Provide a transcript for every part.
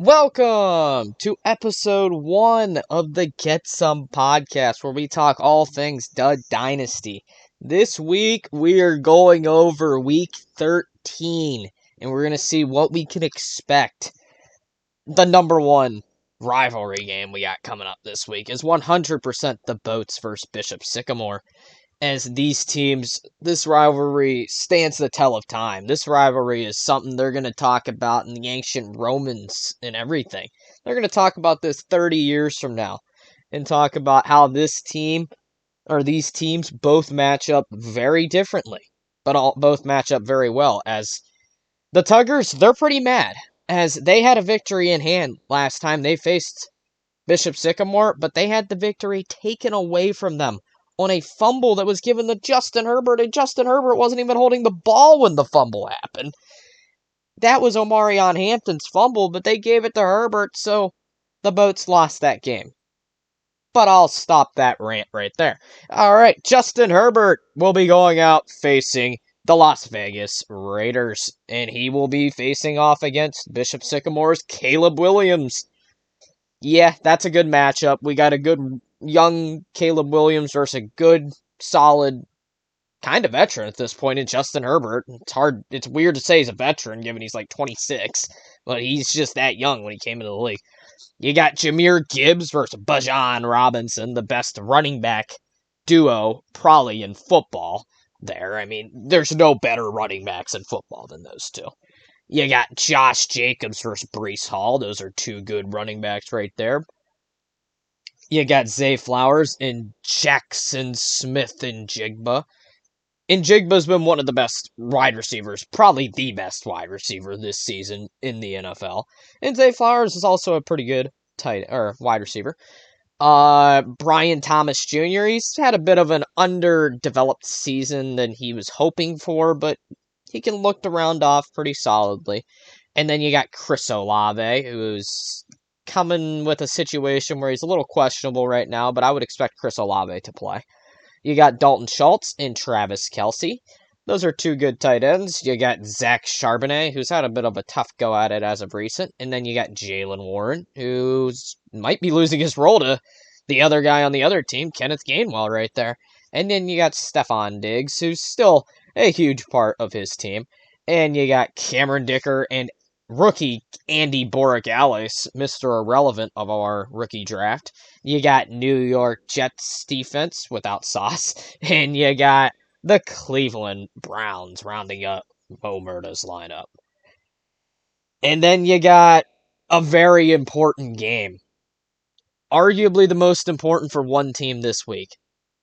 Welcome to episode 1 of the Getsum podcast, where we talk all things Dud Dynasty. This week, we are going over week 13, and we're going to see what we can expect. The number one rivalry game we got coming up this week is 100% the Boats versus Bishop Sycamore. As these teams, this rivalry stands the tell of time. This rivalry is something they're going to talk about in the ancient Romans and everything. They're going to talk about this 30 years from now and talk about how this team, or these teams, both match up very differently, but both match up very well. As the Tuggers, they're pretty mad, as they had a victory in hand last time they faced Bishop Sycamore, but they had the victory taken away from them on a fumble that was given to Justin Herbert, and Justin Herbert wasn't even holding the ball when the fumble happened. That was Omarion Hampton's fumble, but they gave it to Herbert, so the Boats lost that game. But I'll stop that rant right there. Alright, Justin Herbert will be going out facing the Las Vegas Raiders, and he will be facing off against Bishop Sycamore's Caleb Williams. Yeah, that's a good matchup. We got a good young Caleb Williams versus a good, solid, kind of veteran at this point in Justin Herbert. It's weird to say he's a veteran given he's like 26, but he's just that young when he came into the league. You got Jahmyr Gibbs versus Bijan Robinson, the best running back duo probably in football there. I mean, there's no better running backs in football than those two. You got Josh Jacobs versus Breece Hall. Those are two good running backs right there. You got Zay Flowers and Jackson Smith and Jigba. And Jigba's been one of the best wide receivers, probably the best wide receiver this season in the NFL. And Zay Flowers is also a pretty good wide receiver. Brian Thomas Jr., he's had a bit of an underdeveloped season than he was hoping for, but he can look the round off pretty solidly. And then you got Chris Olave, who's coming with a situation where he's a little questionable right now, but I would expect Chris Olave to play. You got Dalton Schultz and Travis Kelce. Those are two good tight ends. You got Zach Charbonnet, who's had a bit of a tough go at it as of recent. And then you got Jaylen Warren, who might be losing his role to the other guy on the other team, Kenneth Gainwell, right there. And then you got Stephon Diggs, who's still a huge part of his team. And you got Cameron Dicker and rookie Andy Borregales, Mr. Irrelevant of our rookie draft. You got New York Jets defense without Sauce. And you got the Cleveland Browns rounding up Mo Murda's lineup. And then you got a very important game. Arguably the most important for one team this week.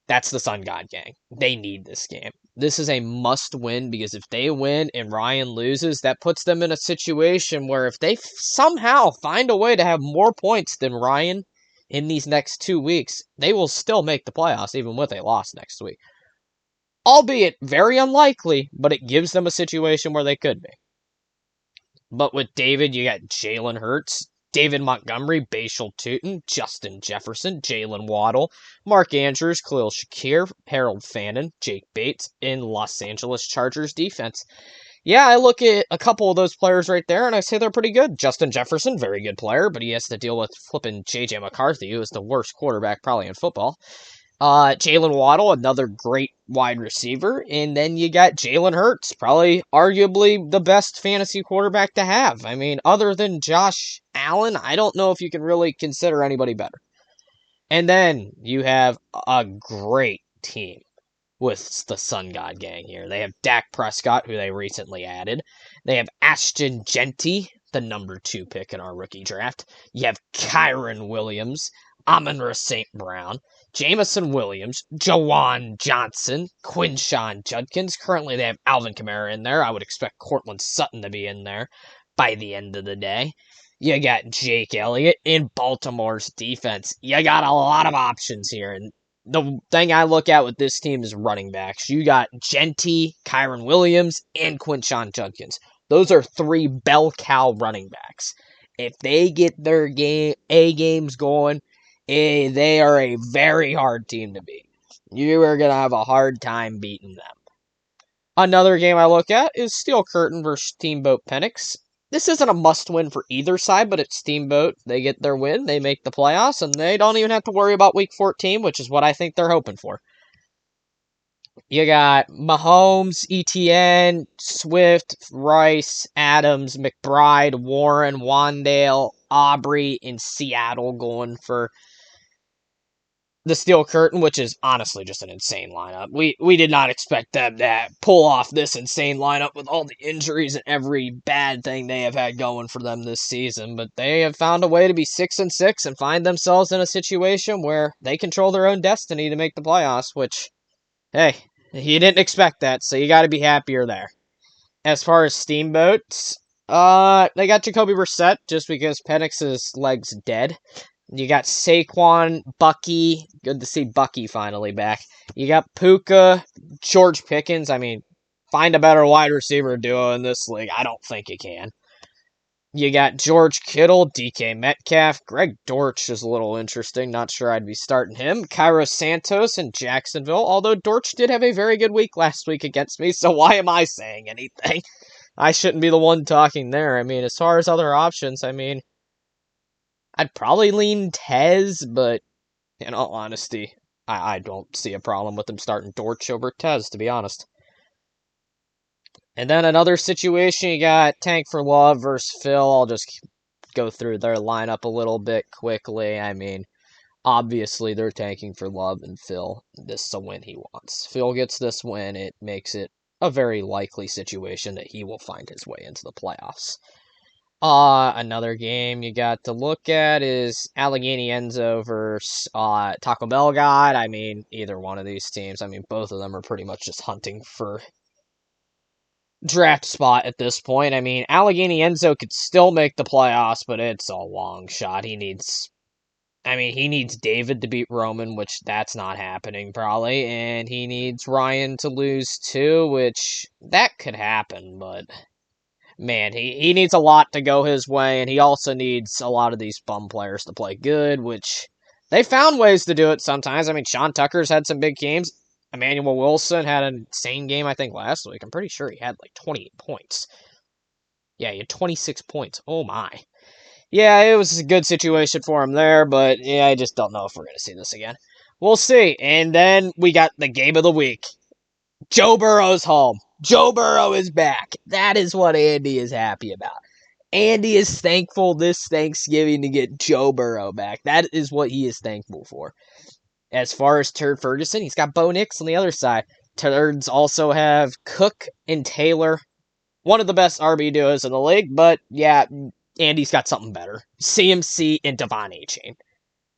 That's the Sun God Gang. They need this game. This is a must-win because if they win and Ryan loses, that puts them in a situation where if they somehow find a way to have more points than Ryan in these next 2 weeks, they will still make the playoffs even with a loss next week. Albeit very unlikely, but it gives them a situation where they could be. But with David, you got Jalen Hurts, David Montgomery, Bashal Tutin, Justin Jefferson, Jalen Waddle, Mark Andrews, Khalil Shakir, Harold Fannin, Jake Bates, in Los Angeles Chargers defense. Yeah, I look at a couple of those players right there, and I say they're pretty good. Justin Jefferson, very good player, but he has to deal with flipping J.J. McCarthy, who is the worst quarterback probably in football. Jalen Waddle, another great wide receiver. And then you got Jalen Hurts, probably arguably the best fantasy quarterback to have. I mean, other than Josh Allen, I don't know if you can really consider anybody better. And then you have a great team with the Sun God Gang here. They have Dak Prescott, who they recently added. They have Ashton Genty, the number 2 pick in our rookie draft. You have Kyron Williams, Amon-Ra St. Brown, Jameson Williams, Jawan Johnson, Quinshon Judkins. Currently, they have Alvin Kamara in there. I would expect Cortland Sutton to be in there by the end of the day. You got Jake Elliott in Baltimore's defense. You got a lot of options here. And the thing I look at with this team is running backs. You got Genty, Kyron Williams, and Quinshon Judkins. Those are 3 bell cow running backs. If they get their games going, they are a very hard team to beat. You are going to have a hard time beating them. Another game I look at is Steel Curtain versus Steamboat Penix. this isn't a must-win for either side, but it's Steamboat. They get their win, they make the playoffs, and they don't even have to worry about Week 14, which is what I think they're hoping for. You got Mahomes, Etienne, Swift, Rice, Adams, McBride, Warren, Wandale, Aubrey in Seattle going for the Steel Curtain, which is honestly just an insane lineup. We did not expect them to pull off this insane lineup with all the injuries and every bad thing they have had going for them this season, but they have found a way to be 6-6 and find themselves in a situation where they control their own destiny to make the playoffs, which, hey, you didn't expect that, so you got to be happier there. As far as Steamboats, they got Jacoby Brissett just because Penix's leg's dead. You got Saquon, Bucky. Good to see Bucky finally back. You got Puka, George Pickens. I mean, find a better wide receiver duo in this league. I don't think you can. You got George Kittle, DK Metcalf. Greg Dortch is a little interesting. Not sure I'd be starting him. Cairo Santos in Jacksonville. Although Dortch did have a very good week last week against me, so why am I saying anything? I shouldn't be the one talking there. I mean, as far as other options, I mean, I'd probably lean Tez, but in all honesty, I don't see a problem with him starting Dortch over Tez, to be honest. And then another situation, you got Tank for Love versus Phil. I'll just go through their lineup a little bit quickly. I mean, obviously they're tanking for Love and Phil. This is a win he wants. Phil gets this win, it makes it a very likely situation that he will find his way into the playoffs. Another game you got to look at is Allegheny Enzo versus Taco Bell God. I mean, either one of these teams. I mean, both of them are pretty much just hunting for draft spot at this point. I mean, Allegheny Enzo could still make the playoffs, but it's a long shot. He needs David to beat Roman, which that's not happening probably, and he needs Ryan to lose too, which that could happen, but man, he needs a lot to go his way, and he also needs a lot of these bum players to play good, which they found ways to do it sometimes. I mean, Sean Tucker's had some big games. Emmanuel Wilson had an insane game, I think, last week. I'm pretty sure he had like 28 points. Yeah, he had 26 points. Oh my. Yeah, it was a good situation for him there, but yeah, I just don't know if we're going to see this again. We'll see. And then we got the game of the week. Joe Burrow's home. Joe Burrow is back. That is what Andy is happy about. Andy is thankful this Thanksgiving to get Joe Burrow back. That is what he is thankful for. As far as Turd Ferguson, he's got Bo Nix on the other side. Turds also have Cook and Taylor. One of the best RB duos in the league, but yeah, Andy's got something better. CMC and Devon Achane.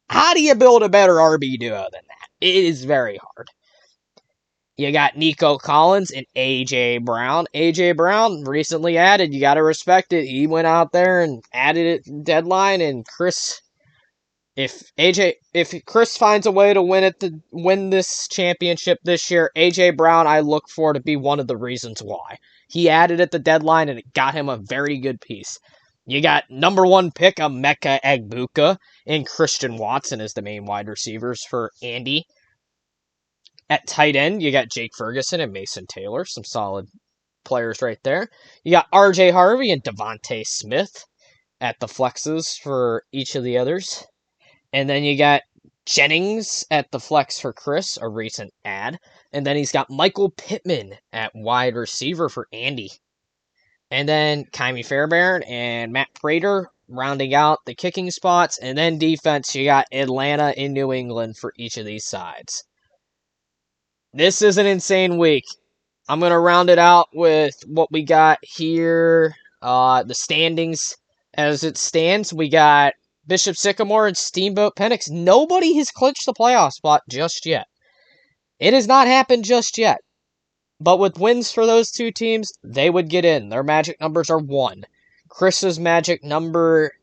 How do you build a better RB duo than that? It is very hard. You got Nico Collins and A.J. Brown. A.J. Brown recently added. You got to respect it. He went out there and added it deadline, and Chris... If Chris finds a way to win this championship this year, A.J. Brown, I look for to be one of the reasons why. He added at the deadline, and it got him a very good piece. You got number one pick, Emeka Egbuka, and Christian Watson as the main wide receivers for Andy. At tight end, you got Jake Ferguson and Mason Taylor, some solid players right there. You got R.J. Harvey and Devontae Smith at the flexes for each of the others. And then you got Jennings at the flex for Chris, a recent add. And then he's got Michael Pittman at wide receiver for Andy. And then Kyrie Fairbairn and Matt Prater rounding out the kicking spots. And then defense, you got Atlanta and New England for each of these sides. This is an insane week. I'm going to round it out with what we got here. The standings as it stands. We got Bishop Sycamore and Steamboat Penix. Nobody has clinched the playoff spot just yet. It has not happened just yet. But with wins for those two teams, they would get in. Their magic numbers are 1. Chris's magic number...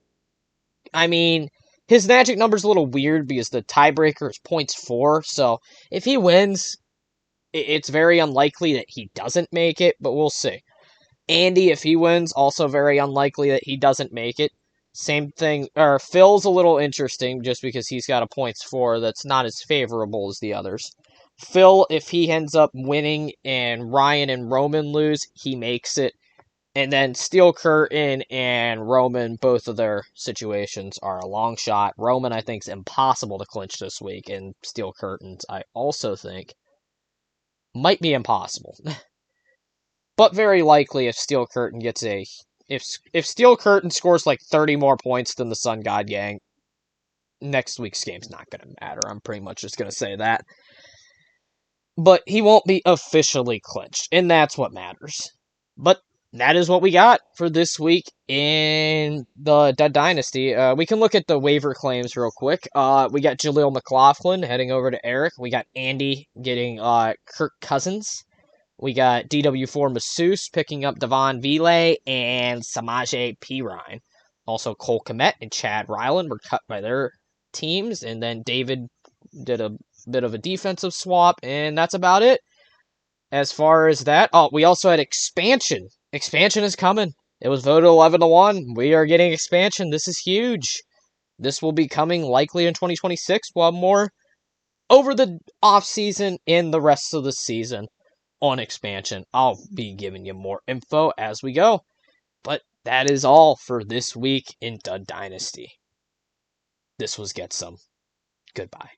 his magic number's a little weird because the tiebreaker is points 4. So if he wins, it's very unlikely that he doesn't make it, but we'll see. Andy, if he wins, also very unlikely that he doesn't make it. Same thing, or Phil's a little interesting just because he's got a points 4 that's not as favorable as the others. Phil, if he ends up winning and Ryan and Roman lose, he makes it. And then Steel Curtain and Roman, both of their situations are a long shot. Roman, I think, is impossible to clinch this week, and Steel Curtains, I also think, might be impossible. But very likely if Steel Curtain gets a... If Steel Curtain scores like 30 more points than the Sun God Gang, next week's game's not going to matter. I'm pretty much just going to say that. But he won't be officially clinched, and that's what matters. But that is what we got for this week in the Dead Dynasty. We can look at the waiver claims real quick. We got Jaleel McLaughlin heading over to Eric. We got Andy getting Kirk Cousins. We got DW4 Masseuse picking up Devon Vile and Samaje Perine. Also, Cole Komet and Chad Ryland were cut by their teams, and then David did a bit of a defensive swap, and that's about it. As far as that, we also had expansion. Expansion is coming. It was voted 11-1. We are getting expansion. This is huge. This will be coming likely in 2026. We'll have more over the offseason and the rest of the season on expansion. I'll be giving you more info as we go. But that is all for this week in Dud Dynasty. This was Getsum. Goodbye.